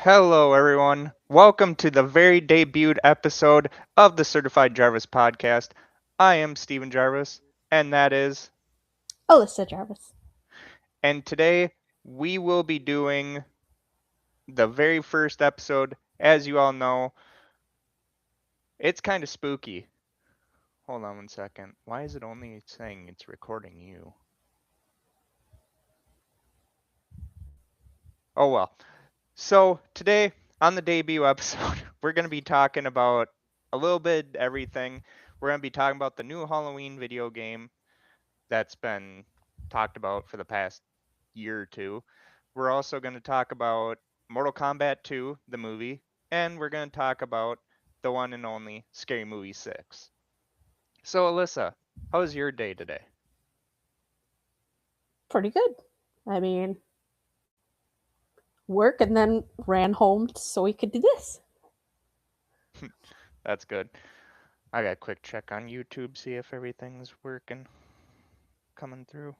Hello, everyone. Welcome to the very debuted episode of the Certified Jarvis podcast. I am Stephen Jarvis, and that is, Alyssa Jarvis. and today we will be doing the very first episode. As you all know, it's kind of spooky. Hold on one second. Why is it only saying it's recording you? Oh well. So, today on the debut episode, we're going to be talking about a little bit everything. We're going to be talking about the new Halloween video game that's been talked about for the past year or two. We're also going to talk about Mortal Kombat 2, the movie, and we're going to talk about the one and only Scary Movie 6. So, Alyssa, how was your day today? Pretty good. I mean, work and then ran home so we could do this. That's good. I got a quick check on YouTube, see if everything's working, coming through.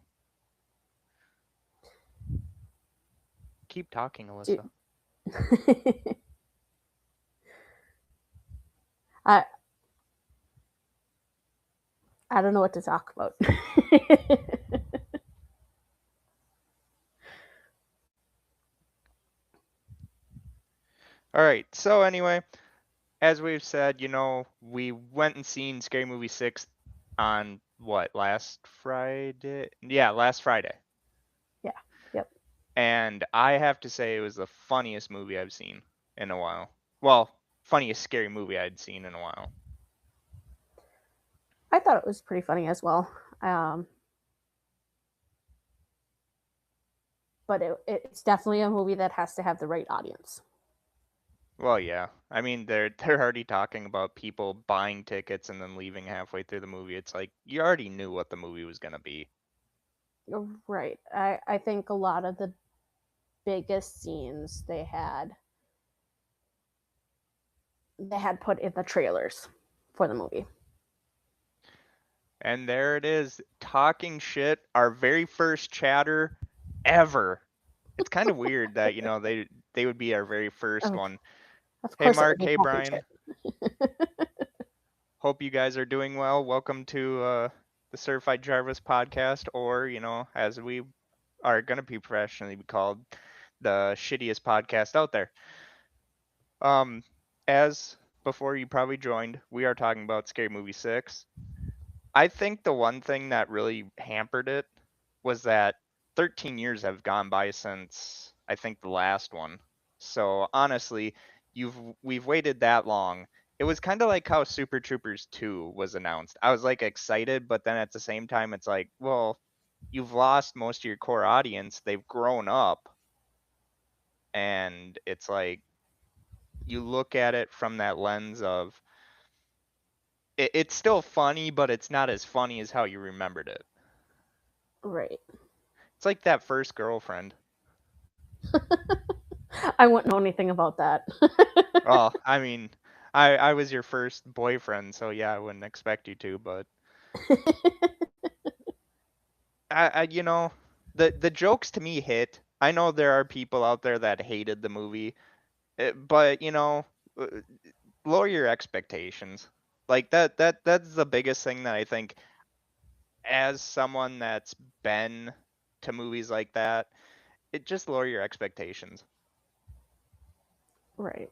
Keep talking, Do- Alyssa. I I don't know what to talk about. All right, so anyway, as we've said, we went and seen Scary Movie 6 on what, last Friday? Yeah, last Friday. Yeah. Yep. And I have to say it was the funniest movie I've seen in a while. Well, funniest scary movie I'd seen in a while. I thought it was pretty funny as well. But it's definitely a movie that has to have the right audience. Well, yeah. I mean, they're already talking about people buying tickets and then leaving halfway through the movie. It's like you already knew what the movie was going to be. Right. I think a lot of the biggest scenes they had put in the trailers for the movie. And there it is, talking shit, our very first chatter ever. It's kind of weird that, they would be our very first Of, one. of Hey course it would Mark, be hey talking Brian. shit. Hope you guys are doing well. Welcome to the Certified Jarvis podcast, or, as we are going to be professionally called, the shittiest podcast out there. Um, as before you probably joined, we are talking about Scary Movie 6. I think the one thing that really hampered it was that 13 years have gone by since I think the last one. So honestly, we've waited that long. It was kind of like how Super Troopers 2 was announced. I was like excited, but then at the same time it's like, well, you've lost most of your core audience. They've grown up, and it's like you look at it from that lens of it's still funny, but it's not as funny as how you remembered it. Right. It's like that first girlfriend. I wouldn't know anything about that. Well, I mean, I was your first boyfriend, so yeah, I wouldn't expect you to, but I the jokes to me hit. I know there are people out there that hated the movie, but uh, lower your expectations. Like that's the biggest thing that I think as someone that's been to movies like that, it just lower your expectations. Right.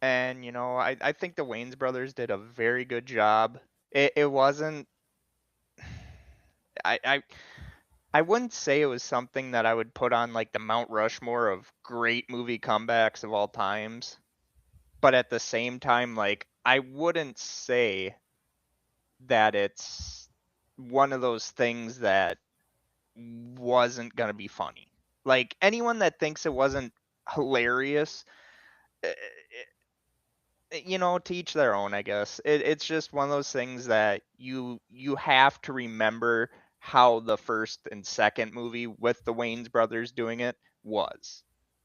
And I think the Wayans brothers did a very good job. It wasn't I, I I wouldn't say it was something that I would put on like the Mount Rushmore of great movie comebacks of all times. But at the same time, like I wouldn't say that it's one of those things that wasn't gonna be funny. Like anyone that thinks it wasn't hilarious, eh, to each their own, I guess. It's just one of those things that you have to remember how the first and second movie with the Wayans brothers doing it was.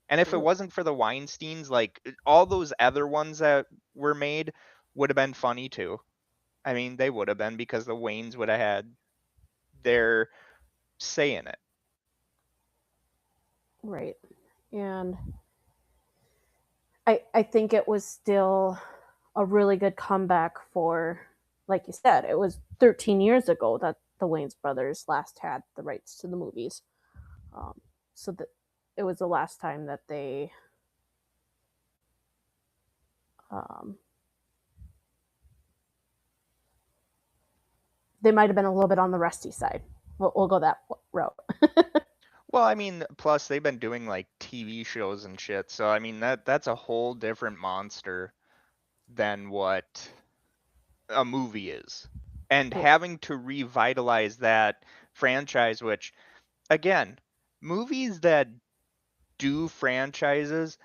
And if it wasn't for the Weinsteins, like all those other ones that were made would have been funny too. I mean, they would have been because the Wayans would have had their say in it. Right. And I think it was still a really good comeback for, like you said, it was 13 years ago that the Wayans brothers last had the rights to the movies. Um, so that it was the last time that um, they might have been a little bit on the rusty side. We'll go that route. Well, I mean, plus they've been doing like TV shows and shit, so I mean that's a whole different monster than what a movie is. And having to revitalize that franchise, which again, movies that do franchises,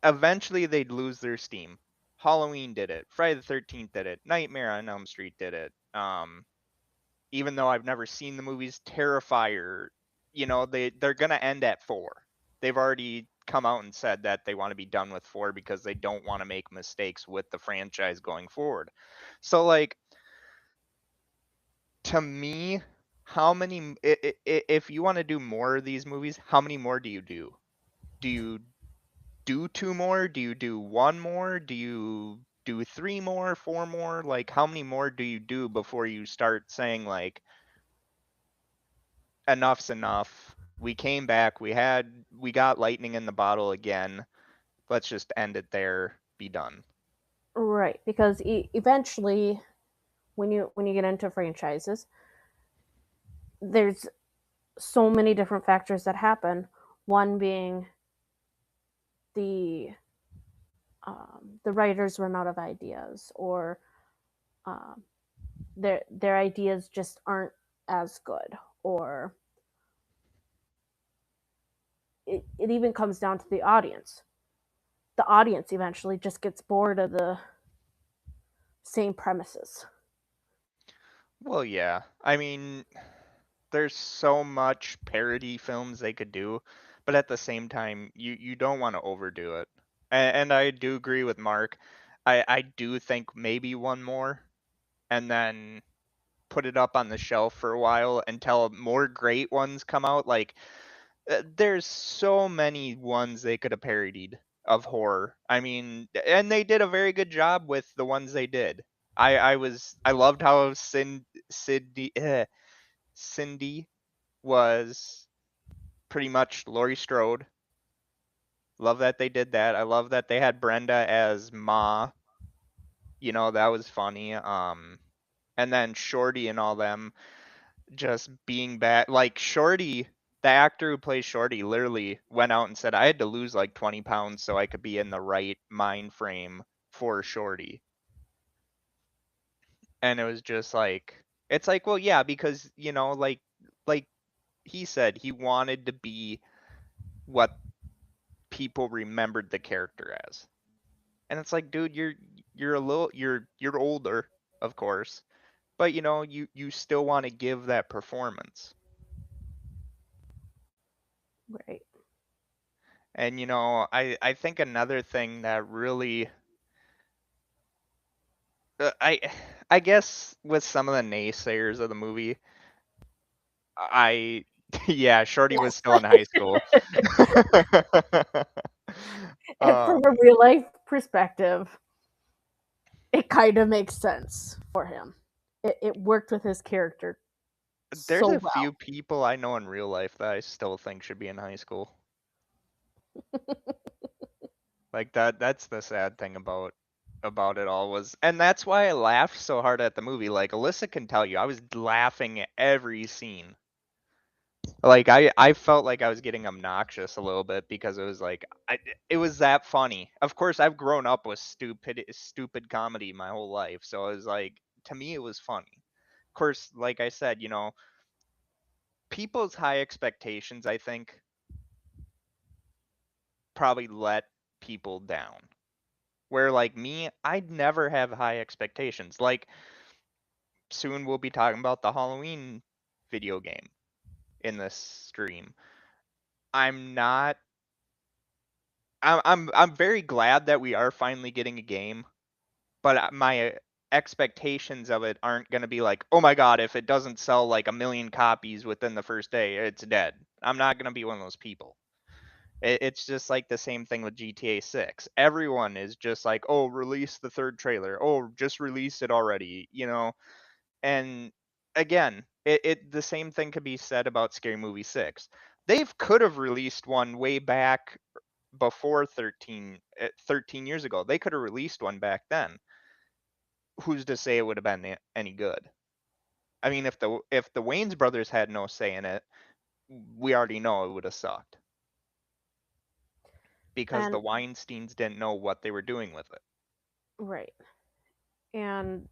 eventually they'd lose their steam. Halloween did it. Friday the 13th did it. Nightmare on Elm Street did it. Even though I've never seen the movies, Terrifier, they're gonna end at 4. They've already come out and said that they want to be done with 4 because they don't want to make mistakes with the franchise going forward. So like, to me, how many if you want to do more of these movies, how many more do you do? Do you do 2 more? Do you do 1 more? Do you do 3 more, 4 more? Like how many more do you do before you start saying like enough's enough? We came back, we got lightning in the bottle again. Let's just end it there, be done. Right, because eventually, when you get into franchises, there's so many different factors that happen. One being the the writers run out of ideas, or um, their ideas just aren't as good, or it even comes down to the audience. The audience eventually just gets bored of the same premises. Well, yeah. I mean, there's so much parody films they could do, but at the same time, you don't want to overdo it. And I do agree with Mark. I do think maybe one more, and then put it up on the shelf for a while until more great ones come out. Like there's so many ones they could have parodied of horror. I mean, and they did a very good job with the ones they did. I loved how Cindy was pretty much Laurie Strode. Love that they did that. I love that they had Brenda as Ma. That was funny. And then Shorty and all them just being back. Like Shorty, the actor who plays Shorty, literally went out and said, "I had to lose like 20 pounds so I could be in the right mind frame for Shorty." And it was just like, it's like, well, yeah, because like he said, he wanted to be what people remembered the character as. And it's like, dude, you're a little you're older, of course, but you still want to give that performance. Right. And I think another thing that really I guess with some of the naysayers of the movie, I yeah, Shorty was Yes. still in high school. And from a um real life perspective, it kind of makes sense for him. It worked with his character there's so a well. few people I know in real life that I still think should be in high school. Like that's the sad thing about it all was, and that's why I laughed so hard at the movie. Like Alyssa can tell you, I was laughing at every scene. Like I felt like I was getting obnoxious a little bit because it was like it was that funny. Of course, I've grown up with stupid comedy my whole life, so it was like to me it was funny. Of course, like I said, people's high expectations, I think, probably let people down. Where like me, I'd never have high expectations. Like soon we'll be talking about the Halloween video game in this stream. I'm not I'm very glad that we are finally getting a game, but my expectations of it aren't going to be like, "Oh my god, if it doesn't sell like a million copies within the first day, it's dead." I'm not going to be one of those people. It's just like the same thing with GTA 6. Everyone is just like, "Oh, release the third trailer. Oh, just release it already," you know? And again, it the same thing could be said about Scary Movie 6. They could have released one way back before 13 years ago. They could have released one back then. Who's to say it would have been any good? I mean, if the Wayans brothers had no say in it, we already know it would have sucked because the And Weinsteins didn't know what they were doing with it. right. And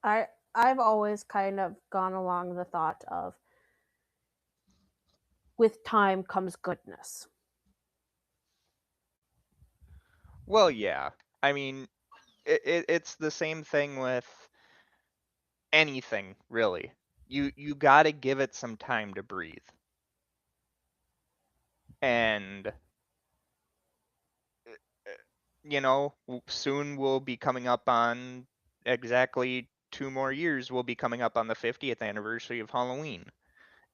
I I've always kind of gone along the thought of with time comes goodness. Well, yeah. I mean, it's the same thing with anything, really. You got to give it some time to breathe. And soon we'll be coming up on exactly 2 more years. We'll be coming up on the 50th anniversary of Halloween.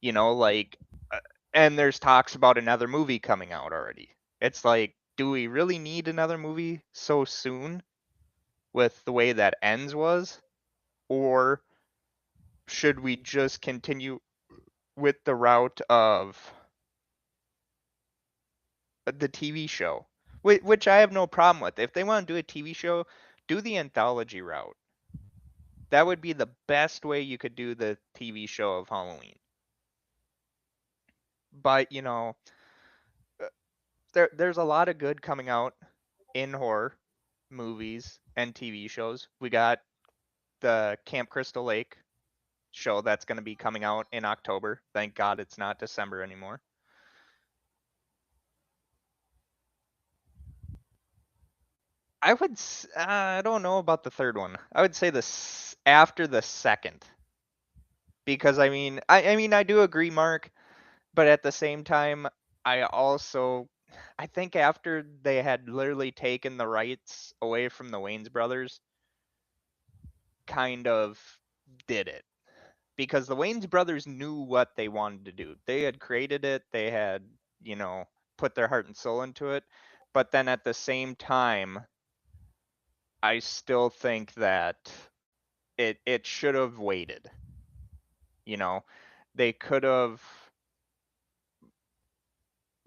Like, uh, and there's talks about another movie coming out already. It's like, do we really need another movie so soon with the way that ends was? Or should we just continue with the route of the TV show? Which I have no problem with. If they want to do a TV show, do the anthology route. That would be the best way you could do the TV show of Halloween. But, there's a lot of good coming out in horror movies and TV shows. We got the Camp Crystal Lake show that's going to be coming out in October. Thank God it's not December anymore. I don't know about the third one. I would say this after the second, because I mean I do agree, Mark, but at the same time, I think after they had literally taken the rights away from the Wayans brothers, kind of did it. Because the Wayans brothers knew what they wanted to do. They had created it, they had, you know, put their heart and soul into it. But then at the same time, I still think that it should have waited. You know, they could have,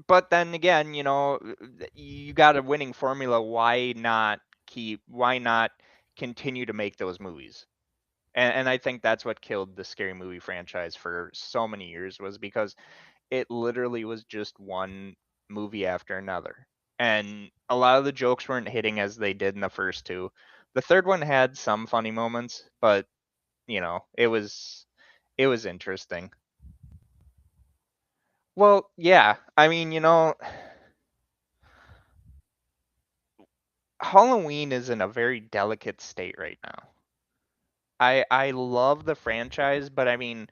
but then again, you got a winning formula. Why not continue to make those movies? And I think that's what killed the Scary Movie franchise for so many years, was because it literally was just one movie after another. And a lot of the jokes weren't hitting as they did in the first two. The third one had some funny moments, but it was interesting. Well, yeah. I mean, Halloween is in a very delicate state right now. I love the franchise, but I mean,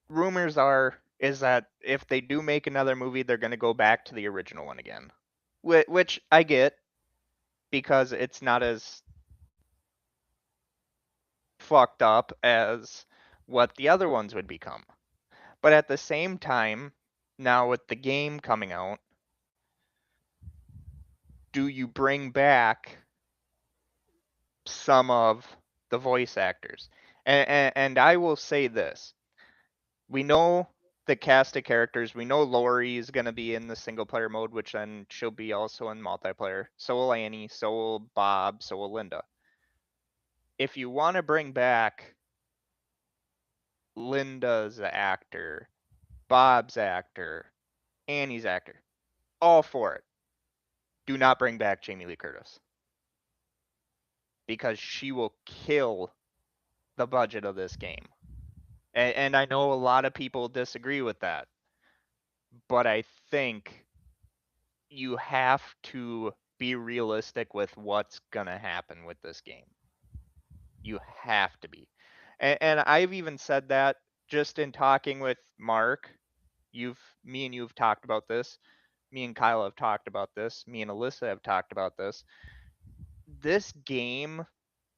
rumors is that if they do make another movie, they're going to go back to the original one again. Which I get, because it's not as fucked up as what the other ones would become. But at the same time, now with the game coming out, do you bring back some of the voice actors? And I will say this: we know the cast of characters. We know Lori is going to be in the single player mode, which then she'll be also in multiplayer. So will Annie, so will Bob, so will Linda. If you want to bring back Linda's actor, Bob's actor, Annie's actor, all for it. Do not bring back Jamie Lee Curtis, because she will kill the budget of this game. And I know a lot of people disagree with that, but I think you have to be realistic with what's going to happen with this game. You have to be. And I've even said that just in talking with Mark. Me and you have talked about this. Me and Kyle have talked about this. Me and Alyssa have talked about this. This game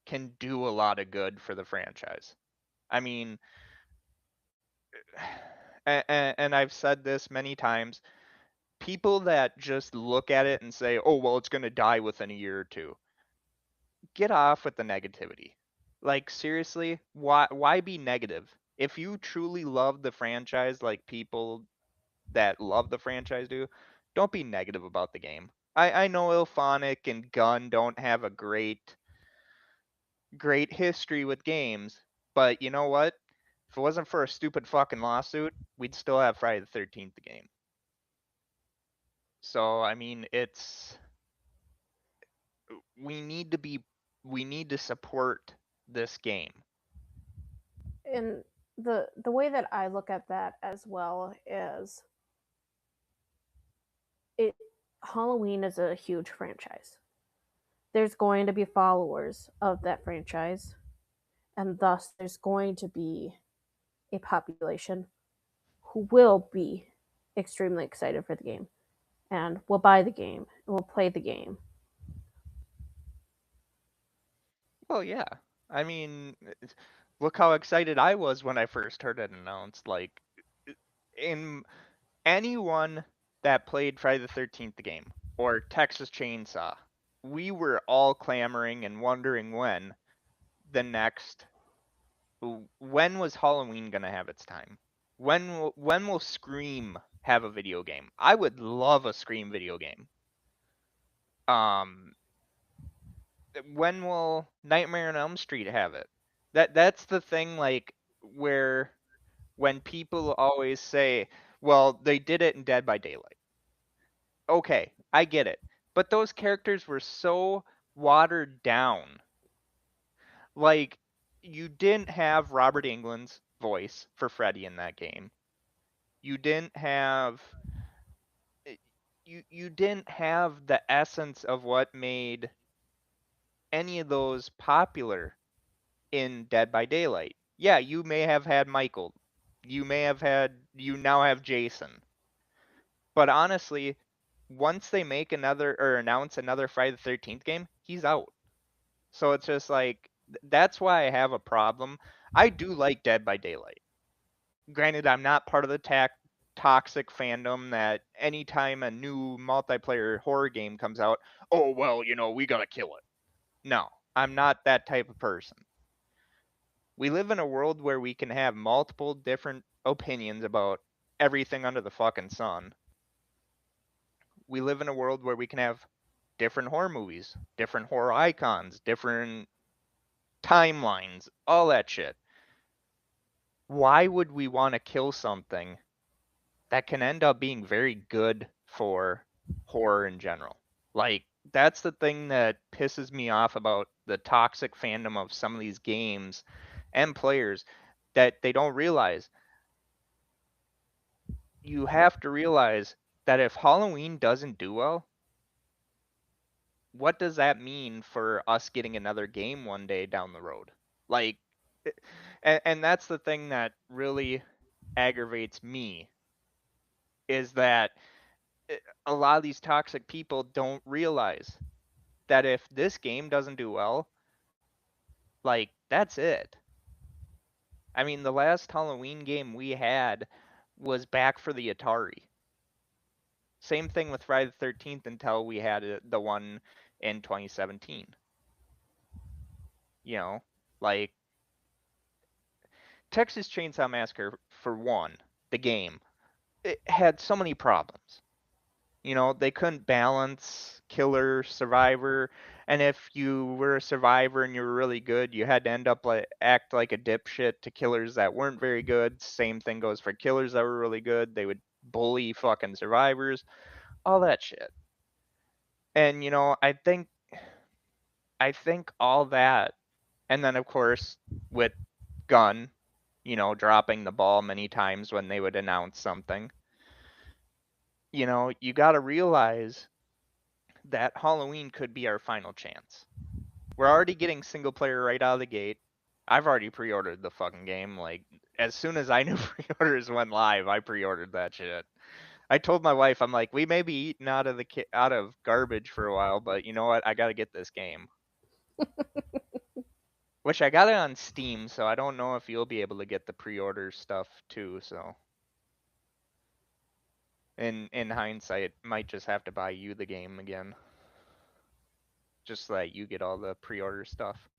can do a lot of good for the franchise. I mean, and I've said this many times, people that just look at it and say, "Oh, well, it's going to die within a year or two." Get off with the negativity. Like seriously, why be negative? If you truly love the franchise like people that love the franchise do, don't be negative about the game. I know Ilphonic and Gunn don't have a great history with games, but you know what? If it wasn't for a stupid fucking lawsuit, we'd still have Friday the 13th the game. So, I mean, it's we need to be we need to support this game. And the way that I look at that as well is it Halloween is a huge franchise. There's going to be followers of that franchise, and thus there's going to be a population who will be extremely excited for the game and will buy the game and will play the game. Well, yeah. I mean, look how excited I was when I first heard it announced. Like, in anyone that played Friday the 13th the game or Texas Chainsaw, we were all clamoring and wondering the next when was Halloween gonna have its time? When will Scream have a video game? I would love a Scream video game. Um, when will Nightmare on Elm Street have it? That's the thing. Like where when people always say, "Well, they did it in Dead by Daylight." Okay, I get it, but those characters were so watered down. Like you didn't have Robert Englund's voice for Freddy in that game. You didn't have you didn't have the essence of what made any of those popular in Dead by Daylight. Yeah, you may have had Michael. You now have Jason. But honestly, once they make another or announce another Friday the 13th game, he's out. So it's just like that's why I have a problem. I do like Dead by Daylight. Granted, I'm not part of the toxic fandom that anytime a new multiplayer horror game comes out, oh well, we gotta kill it. No, I'm not that type of person. We live in a world where we can have multiple different opinions about everything under the fucking sun. We live in a world where we can have different horror movies, different horror icons, different timelines, all that shit. Why would we want to kill something that can end up being very good for horror in general? Like, that's the thing that pisses me off about the toxic fandom of some of these games and players that they don't realize. You have to realize that if Halloween doesn't do well, what does that mean for us getting another game one day down the road? Like, and that's the thing that really aggravates me is that a lot of these toxic people don't realize that if this game doesn't do well, like, that's it. I mean, the last Halloween game we had was back for the Atari. Same thing with Friday the 13th until we had the one in 2017. You know, like Texas Chainsaw Massacre, for one, the game, it had so many problems. They couldn't balance killer, survivor, and if you were a survivor and you were really good, you had to end up like act like a dipshit to killers that weren't very good. Same thing goes for killers that were really good. They would bully fucking survivors, all that shit. And I think all that, and then of course with Gunn, dropping the ball many times when they would announce something. You got to realize that Halloween could be our final chance. We're already getting single player right out of the gate. I've already pre-ordered the fucking game. Like as soon as I knew pre-orders went live, I pre-ordered that shit. I told my wife, I'm like, we may be eating out of garbage for a while, but you know what? I got to get this game. Which I got it on Steam, so I don't know if you'll be able to get the pre-order stuff too. So In hindsight, might just have to buy you the game again, just so that you get all the pre-order stuff.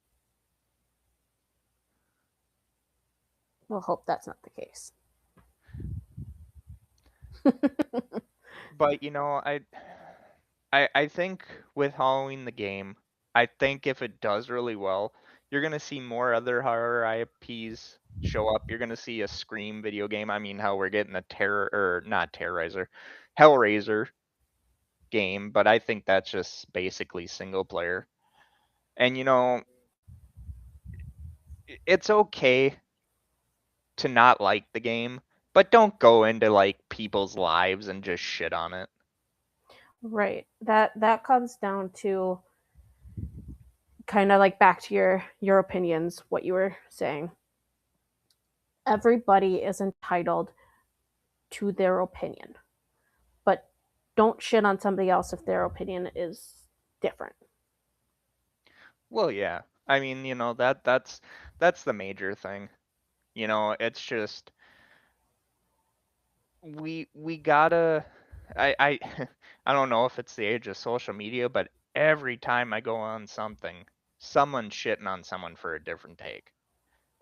We'll hope that's not the case. But I think with Halloween the game, I think if it does really well, you're gonna see more other horror IPs show up. You're gonna see a Scream video game. I mean, how we're getting a terror or not Terrorizer, Hellraiser game, but I think that's just basically single player. And it's okay to not like the game, but don't go into like people's lives and just shit on it. Right. That comes down to kind of like back to your opinions, what you were saying. Everybody is entitled to their opinion, but don't shit on somebody else if their opinion is different. Well, yeah. I mean, that's the major thing. It's just we gotta I I don't know if it's the age of social media, but every time I go on something, someone's shitting on someone for a different take.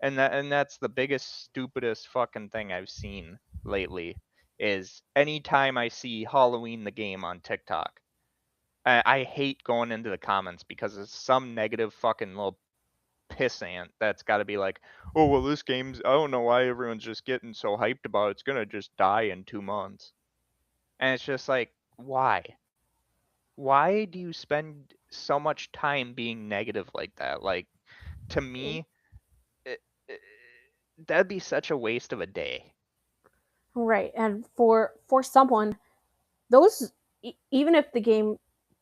And that's the biggest stupidest fucking thing I've seen lately is anytime I see Halloween the game on TikTok. I hate going into the comments because it's some negative fucking little pissant that's got to be like, oh well, this game's I don't know why everyone's just getting so hyped about it. It's gonna just die in 2 months, and it's just like, why? Why do you spend so much time being negative like that? Like to me, it, it, that'd be such a waste of a day. Right. And for someone, those even if the game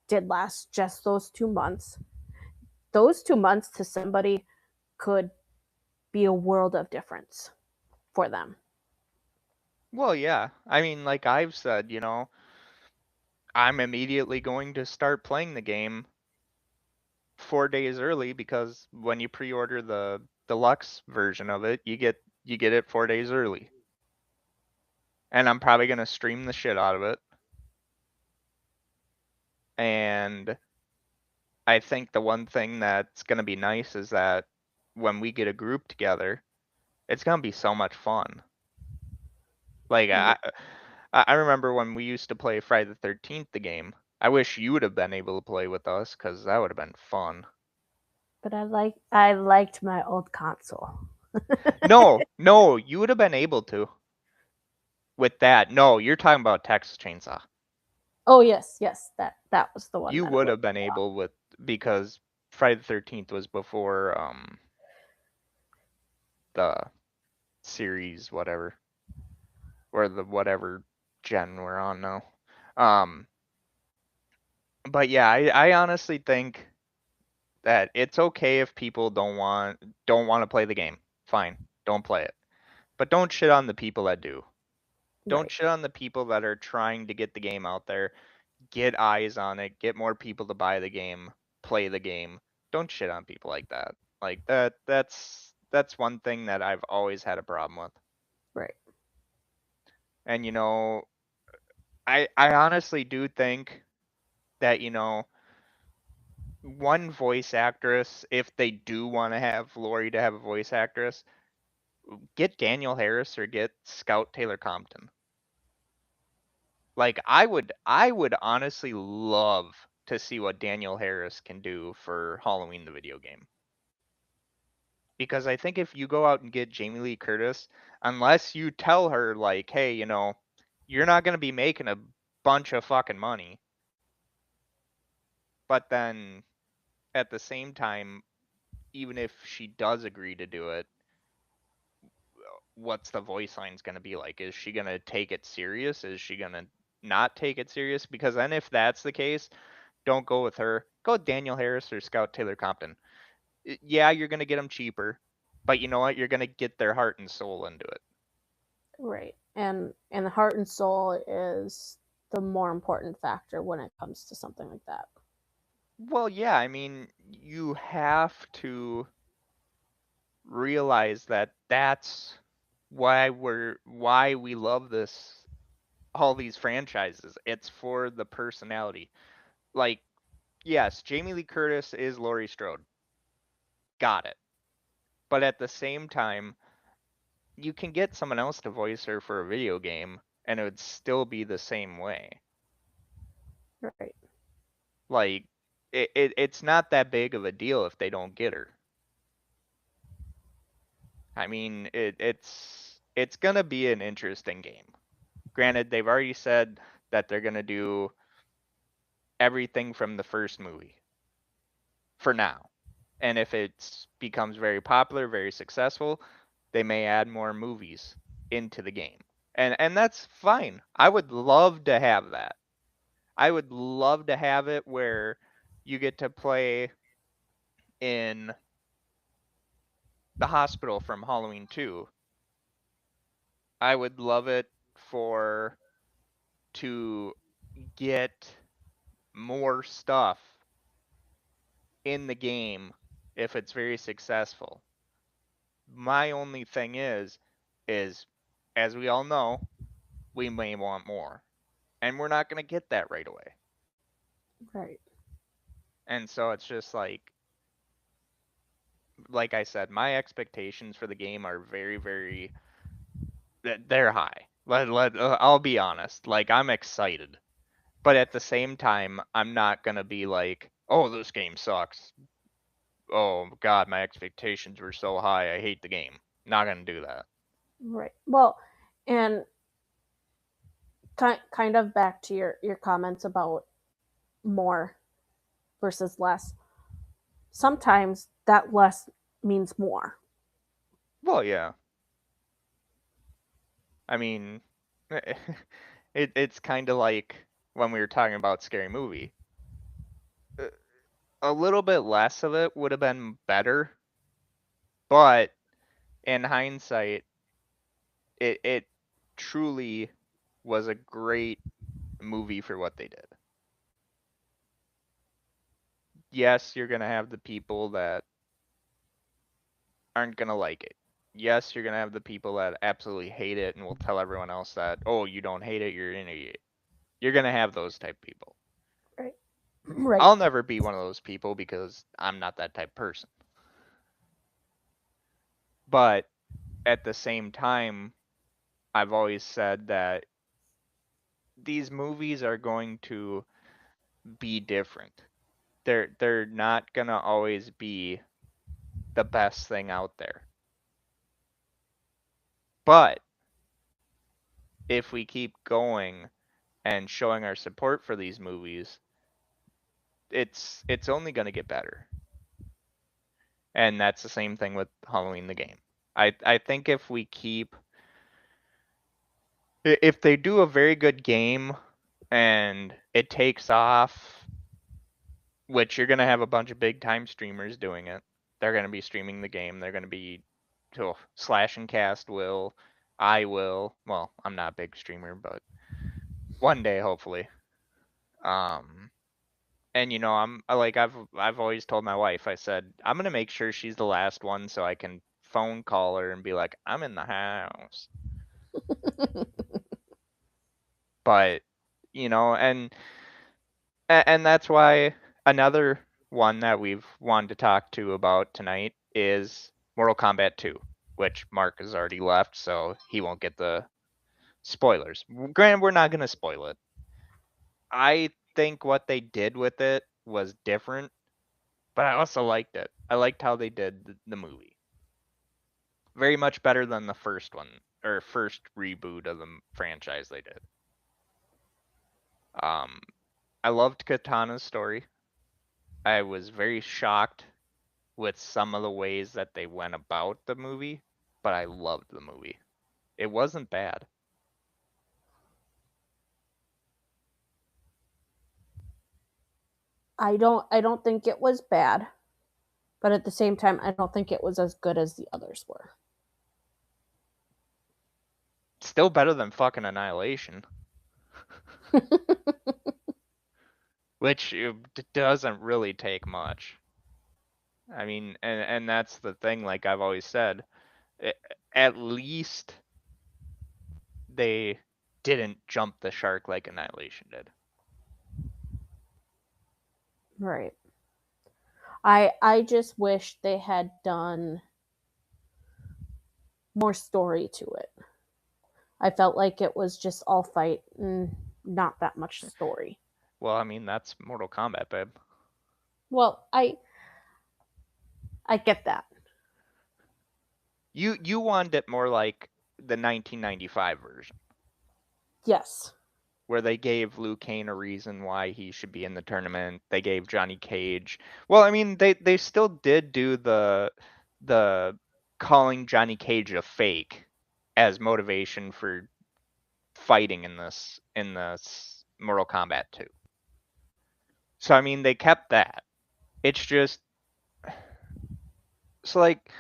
did last just those 2 months to somebody could be a world of difference for them. Well, yeah. I mean, like I've said, I'm immediately going to start playing the game 4 days early because when you pre-order the deluxe version of it, you get it 4 days early. And I'm probably gonna stream the shit out of it. And I think the one thing that's gonna be nice is that when we get a group together, it's gonna be so much fun. Like I remember when we used to play Friday the 13th the game. I wish you would have been able to play with us because that would have been fun. But I liked my old console. No, no, you would have been able to with that. No, you're talking about Texas Chainsaw. Oh yes, yes, that was the one You that I would would. have been able with because Friday the 13th was before the series whatever or the whatever gen we're on now. Um but yeah, I honestly think that it's okay if people don't want to play the game. Fine, don't play it. But don't shit on the people that do. Don't Right, shit on the people that are trying to get the game out there, get eyes on it, get more people to buy the game, play the game. Don't shit on people like that. Like that's one thing that I've always had a problem with. right, And I honestly do think that one voice actress, if they do want to have Lori to have a voice actress, get Daniel Harris or get Scout Taylor Compton. Like I would honestly love to see what Daniel Harris can do for Halloween the video game. Because I think if you go out and get Jamie Lee Curtis, unless you tell her like, hey, you're not gonna be making a bunch of fucking money, but then at the same time, even if she does agree to do it, what's the voice lines gonna be like? Is she gonna take it serious? Is she gonna not take it serious? Because then if that's the case, don't go with her. Go with Daniel Harris or Scout Taylor Compton. Yeah, you're gonna get them cheaper, but you know what? You're gonna get their heart and soul into it. right. And the heart and soul is the more important factor when it comes to something like that. Well, yeah, I mean, you have to realize that that's why we love this all these franchises. It's for the personality. Like, yes, Jamie Lee Curtis is Laurie Strode. Got it. But at the same time, you can get someone else to voice her for a video game and it would still be the same way. Right. Like, it's not that big of a deal if they don't get her. I mean, it's gonna be an interesting game. Granted, they've already said that they're gonna do everything from the first movie for now. And if it becomes very popular, very successful, they may add more movies into the game. And that's fine. I would love to have that. I would love to have it where you get to play in the hospital from Halloween 2. I would love it for to get more stuff in the game if it's very successful. My only thing is as we all know, we may want more. And we're not going to get that right away. Right. And so it's just like I said, my expectations for the game are very very they're high. I'll be honest. Like I'm excited. But at the same time, I'm not going to be like, "Oh, this game sucks. Oh god, my expectations were so high. I hate the game." Not going to do that. Right. Well, and kind of back to your comments about more versus less. Sometimes that less means more. Well, yeah. I mean, it's kind of like when we were talking about Scary Movie. Uh, A little bit less of it would have been better, but in hindsight, it truly was a great movie for what they did. Yes, you're gonna have the people that aren't gonna like it. Yes, you're gonna have the people that absolutely hate it and will tell everyone else that, oh, you don't hate it, you're an idiot. You're gonna have those type people. Right. Right. I'll never be one of those people because I'm not that type of person. But at the same time, I've always said that these movies are going to be different. They're not gonna always be the best thing out there. But if we keep going and showing our support for these movies, it's only gonna get better. And that's the same thing with Halloween the game. I think if they do a very good game and it takes off, which you're gonna have a bunch of big time streamers doing it. They're gonna be streaming the game. They're gonna be Slash and Cast will. I will. Well, I'm not a big streamer, but one day hopefully. Um and I've always told my wife, I said, I'm gonna make sure she's the last one so I can phone call her and be like, I'm in the house. But and that's why another one that we've wanted to talk to about tonight is Mortal Kombat 2, which Mark has already left, so he won't get the spoilers. Granted, we're not going to spoil it. I think what they did with it was different, but I also liked it. I liked how they did the movie. Very much better than the first one, or first reboot of the franchise they did. Um, I loved Katana's story. I was very shocked with some of the ways that they went about the movie, but I loved the movie. It wasn't bad. I don't think it was bad, but at the same time I don't think it was as good as the others were. Still better than fucking Annihilation, which doesn't really take much. I mean, and that's the thing. Like I've always said, at least they didn't jump the shark like Annihilation did. Right. I just wish they had done more story to it. I felt like it was just all fight and not that much story. Well, I mean, that's Mortal Kombat, babe. Well, I get that. You wanted it more like the 1995 version, Yes. where they gave Liu Kang a reason why he should be in the tournament. They gave Johnny Cage. Well, I mean, they still did do the calling Johnny Cage a fake as motivation for fighting in this Mortal Kombat 2. So I mean, they kept that. It's just so like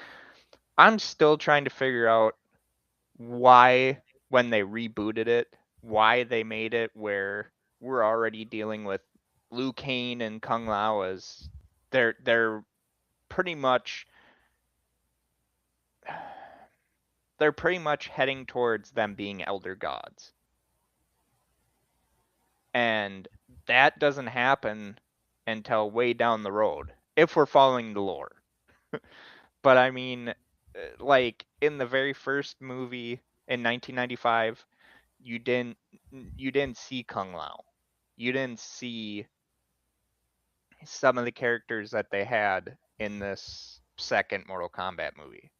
I'm still trying to figure out why when they rebooted it, why they made it where we're already dealing with Liu Kang and Kung Lao as they're pretty much they're pretty much heading towards them being elder gods. And that doesn't happen until way down the road if we're following the lore. But I mean, like in the very first movie in 1995, you didn't you didn't see Kung Lao. You didn't see some of the characters that they had in this second Mortal Kombat movie.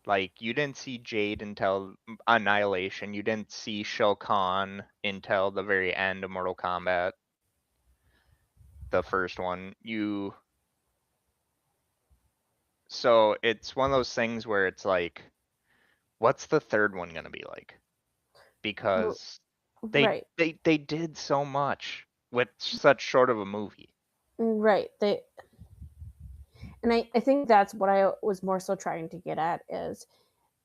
Like you didn't see Jade until Annihilation. You didn't see Shao Kahn until the very end of Mortal Kombat, the first one. You so it's one of those things where it's like, what's the third one gonna be like? Because they Right. they did so much with such short of a movie. Right. I think that's what I was more so trying to get at is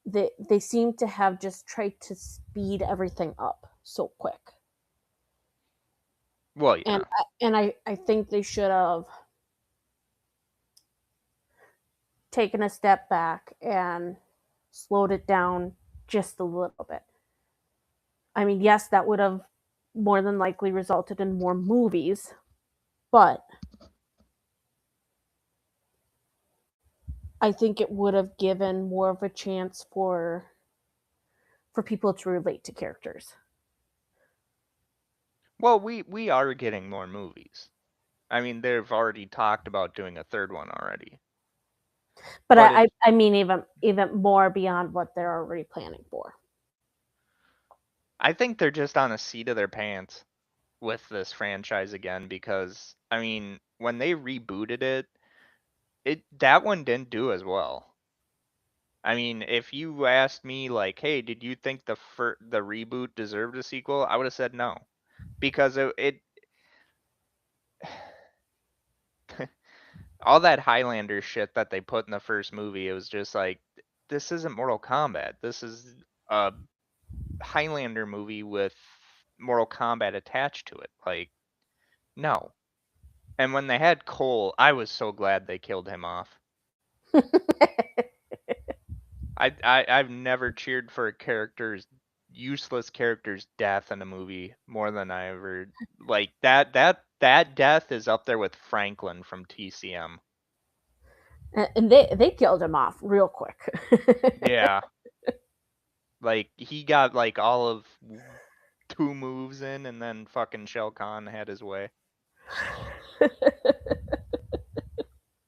they seem to have just tried to speed everything up so quick. Well, And yeah. I think they should have taken a step back and slowed it down just a little bit. I mean, yes, that would have more than likely resulted in more movies, but I think it would have given more of a chance for people to relate to characters. Well, we are getting more movies. I mean, they've already talked about doing a third one already. But But it I mean even more beyond what they're already planning for. I think they're just on a seat of their pants with this franchise again because I mean, when they rebooted it, it that one didn't do as well. I mean, if you asked me like, "Hey, did you think the reboot deserved a sequel?" I would have said no because it all that Highlander shit that they put in the first movie, it was just like, this isn't Mortal Kombat. This is a Highlander movie with Mortal Kombat attached to it. Like, no. And when they had Cole, I was so glad they killed him off. I've never cheered for a character's useless character's death in a movie more than I ever like that death is up there with Franklin from TCM. And they killed him off real quick. Yeah. Like he got like all of two moves in and then fucking Shao Kahn had his way.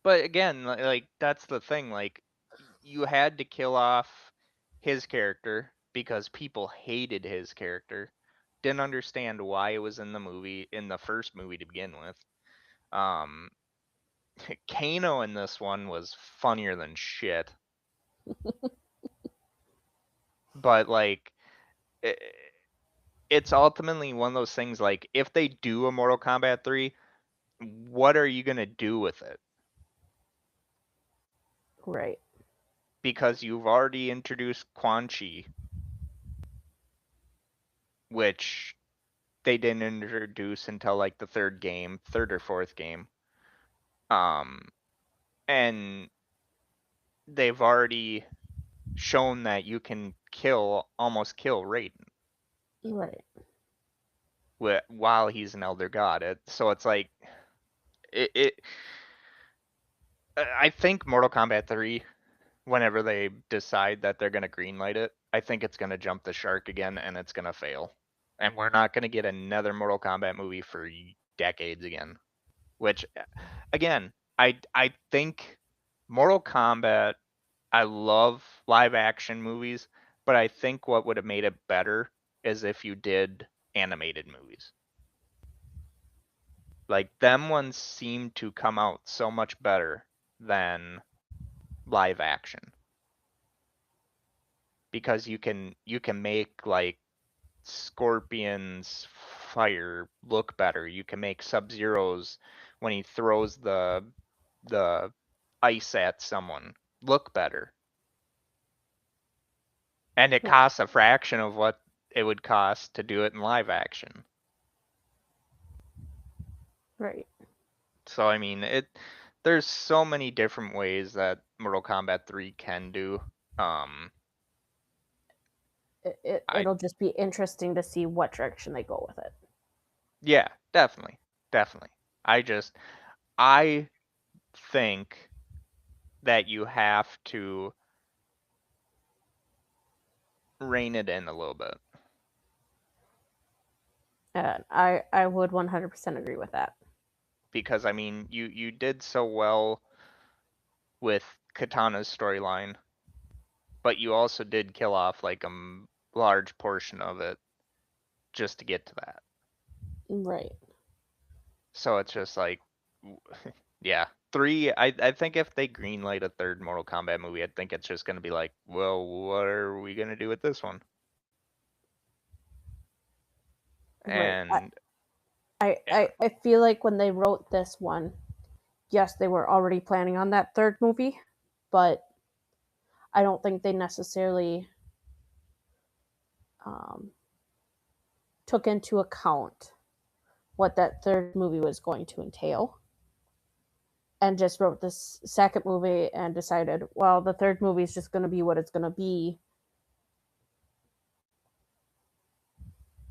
But again, like that's the thing, like you had to kill off his character because people hated his character. Didn't understand why it was in the movie in the first movie to begin with. Um Kano in this one was funnier than shit. But like it's ultimately one of those things like if they do a Mortal Kombat 3, what are you going to do with it? Right. Because you've already introduced Quan Chi, which they didn't introduce until like the third or fourth game. Um, and they've already shown that you can almost kill Raiden. Right. while he's an elder god. So it's like it. I think Mortal Kombat 3, whenever they decide that they're gonna greenlight it, I think it's gonna jump the shark again and it's gonna fail, and we're not gonna get another Mortal Kombat movie for decades again. Which, again, I think Mortal Kombat. I love live action movies, but I think what would have made it better is if you did animated movies. Like them ones seem to come out so much better than live action because you can make like Scorpion's fire look better. You can make Sub-Zero's when he throws the ice at someone look better. And it Right. costs a fraction of what it would cost to do it in live action. Right. So I mean, there's so many different ways that Mortal Kombat 3 can do. Um I It'll just be interesting to see what direction they go with it. Yeah, definitely. Definitely. I think that you have to rein it in a little bit And I would 100% agree with that. because I mean, you did so well with Katana's storyline, but you also did kill off like large portion of it just to get to that. Right. So it's just like, yeah, three. I think if they greenlight a third Mortal Kombat movie, I think it's just gonna be like, well, what are we gonna do with this one? Right. And yeah, I feel like when they wrote this one, yes, they were already planning on that third movie, but I don't think they necessarily um, took into account what that third movie was going to entail and just wrote this second movie and decided, well, the third movie is just going to be what it's going to be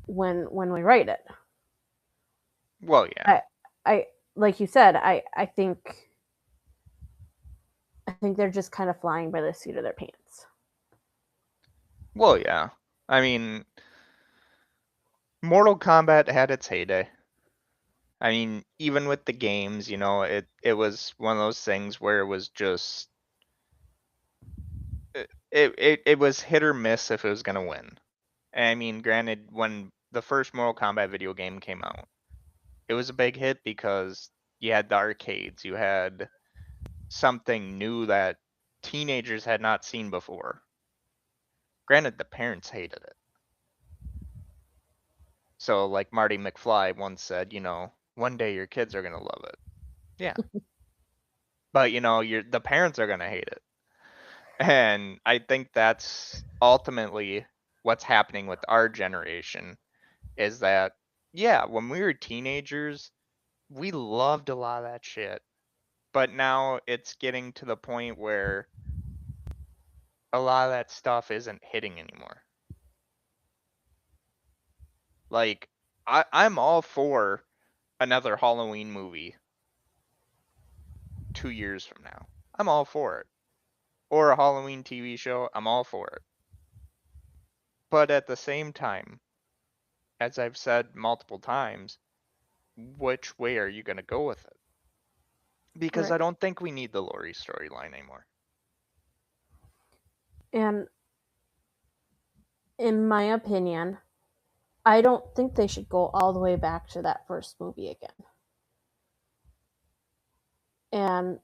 when we write it. well, yeah, I like you said, I think they're just kind of flying by the seat of their pants. well, yeah. I mean, Mortal Kombat had its heyday. I mean, even with the games, it was one of those things where it was just it was hit or miss if it was gonna win. And I mean, granted, when the first Mortal Kombat video game came out, it was a big hit because you had the arcades, you had something new that teenagers had not seen before. Granted, the parents hated it. So, like Marty McFly once said, one day your kids are gonna love it. Yeah, but the parents are gonna hate it. And I think that's ultimately what's happening with our generation is that, yeah, when we were teenagers, we loved a lot of that shit. But now it's getting to the point where a lot of that stuff isn't hitting anymore. Like, I'm all for another Halloween movie 2 years from now. I'm all for it. Or a Halloween TV show, I'm all for it. But at the same time, as I've said multiple times, which way are you going to go with it? Because I Right. don't think we need the Lori storyline anymore. And in my opinion, I don't think they should go all the way back to that first movie again. And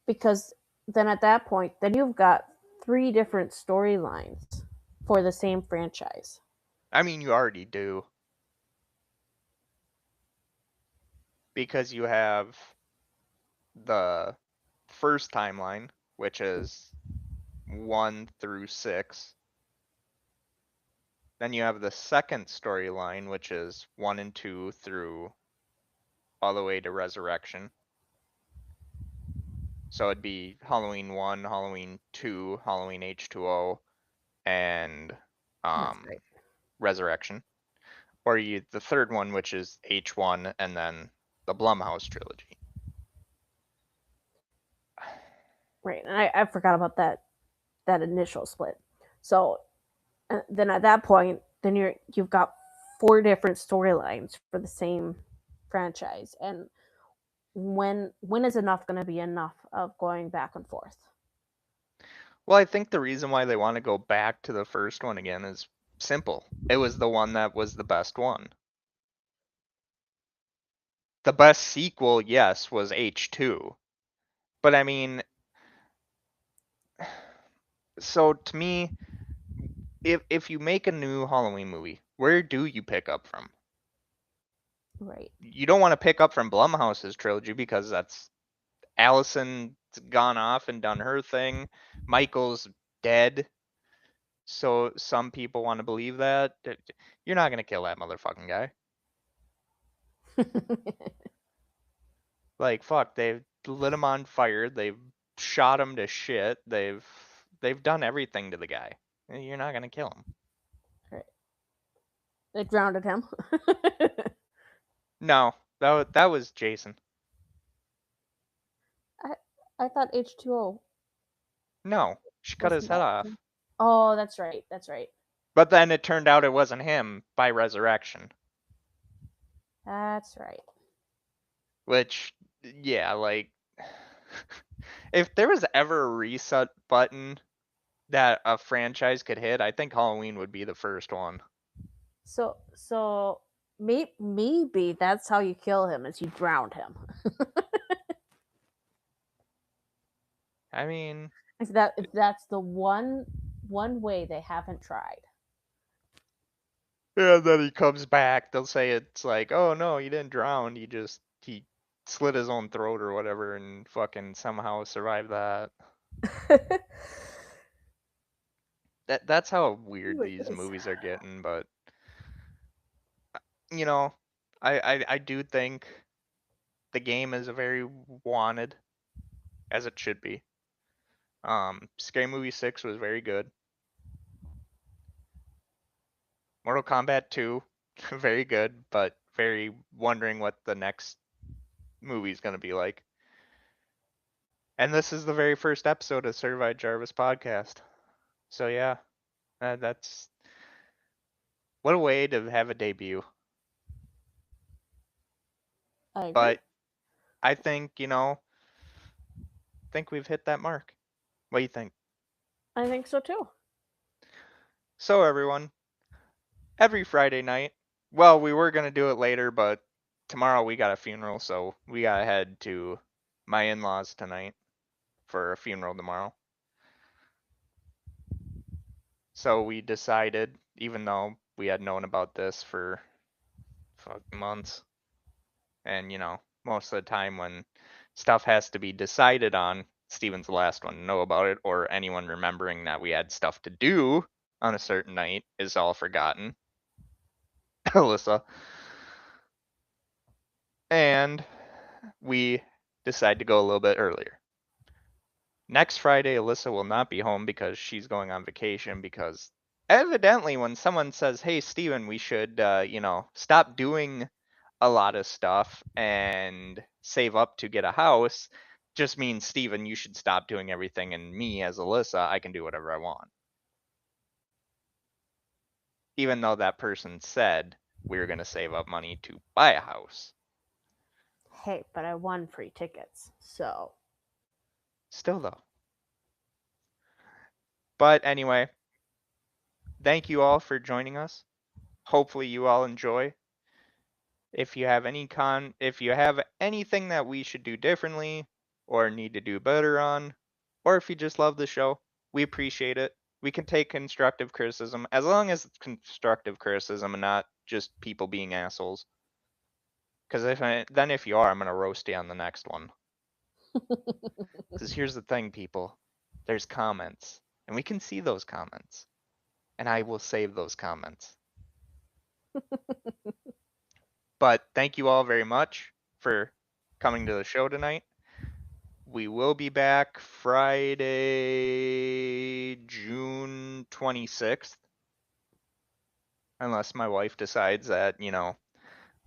because then at that point, then you've got three different storylines for the same franchise. I mean, you already do. Because you have the first timeline, which is 1 through 6. Then you have the second storyline, which is 1 and 2 through all the way to Resurrection. So it'd be Halloween 1, Halloween 2, Halloween H2O, and That's right. Resurrection, or the third one, which is H1, and then the Blumhouse trilogy. Right. And I forgot about that initial split. So then at that point, then you've got four different storylines for the same franchise. And when is enough going to be enough of going back and forth? Well, I think the reason why they want to go back to the first one again is simple. It was the one that was the best one. The best sequel, yes, was H2. But I mean, so to me, if you make a new Halloween movie, where do you pick up from? Right. You don't want to pick up from Blumhouse's trilogy because that's Allison's gone off and done her thing. Michael's dead. So some people want to believe that. You're not gonna kill that motherfucking guy. Like fuck, they've lit him on fire. They've shot him to shit. They've done everything to the guy. You're not gonna kill him. Right. They drowned him. No, that was Jason. I I thought H2O No, she cut his wasn't head that off. him. Oh, that's right. That's right. But then it turned out it wasn't him by resurrection. That's right. Which, yeah, like, if there was ever a reset button that a franchise could hit, I think Halloween would be the first one. So maybe that's how you kill him is you drowned him. I mean, If that's the one way they haven't tried. yeah, then he comes back. They'll say it's like, oh no, he didn't drown. He slit his own throat or whatever and fucking somehow survived that. That's how weird these Anyways, movies are getting, but you know, I do think the game is a very wanted, as it should be. Scary Movie 6 was very good. Mortal Kombat 2, very good, but very wondering what the next movie is going to be like. And this is the very first episode of Certified Jarvis podcast. So yeah, that's what a way to have a debut. I agree. But I think, think we've hit that mark. What do you think? I think so too. So everyone, every Friday night, well, we were going to do it later, but tomorrow we got a funeral, so we got to head to my in-laws tonight for a funeral tomorrow. So we decided, even though we had known about this for months, and most of the time when stuff has to be decided on, Steven's the last one to know about it, or anyone remembering that we had stuff to do on a certain night is all forgotten. Alyssa. And we decide to go a little bit earlier. Next Friday, Alyssa will not be home because she's going on vacation. Because evidently, when someone says, "Hey, Steven, we should, stop doing a lot of stuff and save up to get a house," just means, Steven, you should stop doing everything, and me, as Alyssa, I can do whatever I want. Even though that person said we were going to save up money to buy a house. Hey, but I won free tickets, so Still, though. But anyway, thank you all for joining us. Hopefully you all enjoy. If you have anything that we should do differently or need to do better on, or if you just love the show, we appreciate it. We can take constructive criticism as long as it's constructive criticism and not just people being assholes. Because if you are, I'm gonna roast you on the next one. Because here's the thing, people, there's comments, and we can see those comments, and I will save those comments. But thank you all very much for coming to the show tonight. We will be back Friday, June 26th. unless my wife decides that,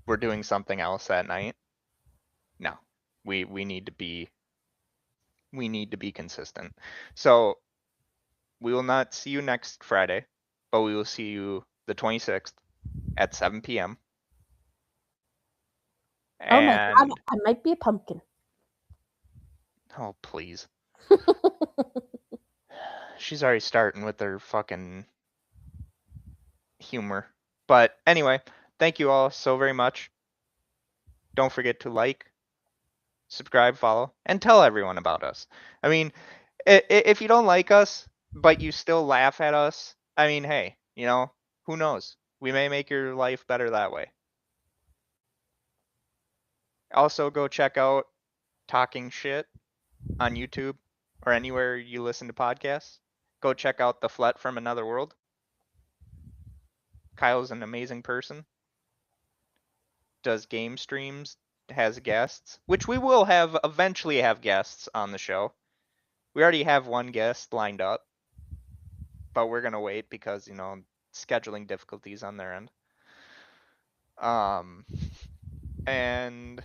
we're doing something else that night. No. We need to be consistent. So we will not see you next Friday, but we will see you the 26th at 7 p.m. Oh my god, And I might be a pumpkin. oh, please. She's already starting with her fucking humor. But anyway, thank you all so very much. Don't forget to like, subscribe, follow, and tell everyone about us. I mean, if you don't like us, but you still laugh at us, I mean, hey, who knows? We may make your life better that way. Also, go check out Talking Shit on YouTube or anywhere you listen to podcasts. Go check out The Flet from Another World. Kyle's an amazing person. Does game streams, has guests, which we will eventually have guests on the show. We already have one guest lined up, but we're gonna wait because scheduling difficulties on their end. Um, and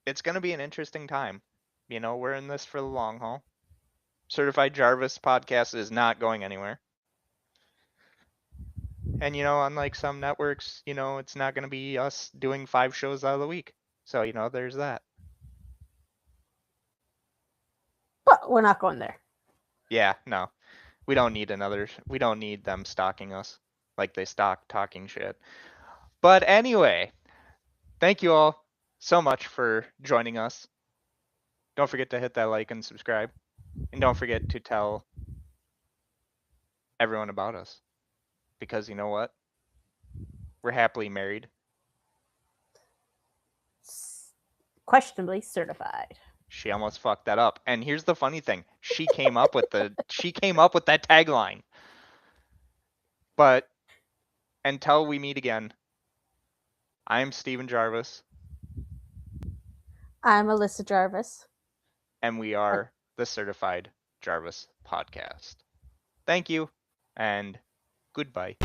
it's gonna be an interesting time. We're in this for the long haul. Certified Jarvis podcast is not going anywhere. And unlike some networks, it's not gonna be us doing 5 shows out of the week. So there's that. But we're not going there. Yeah, no. We don't need we don't need them stalking us like they stalk Talking Shit. But anyway, thank you all so much for joining us. Don't forget to hit that like and subscribe. And don't forget to tell everyone about us. Because you know what? We're happily married. Questionably certified. She almost fucked that up. And here's the funny thing. She came up with that tagline. But until we meet again, I'm Steven Jarvis. I'm Alyssa Jarvis. And we are the Certified Jarvis Podcast. Thank you, and goodbye.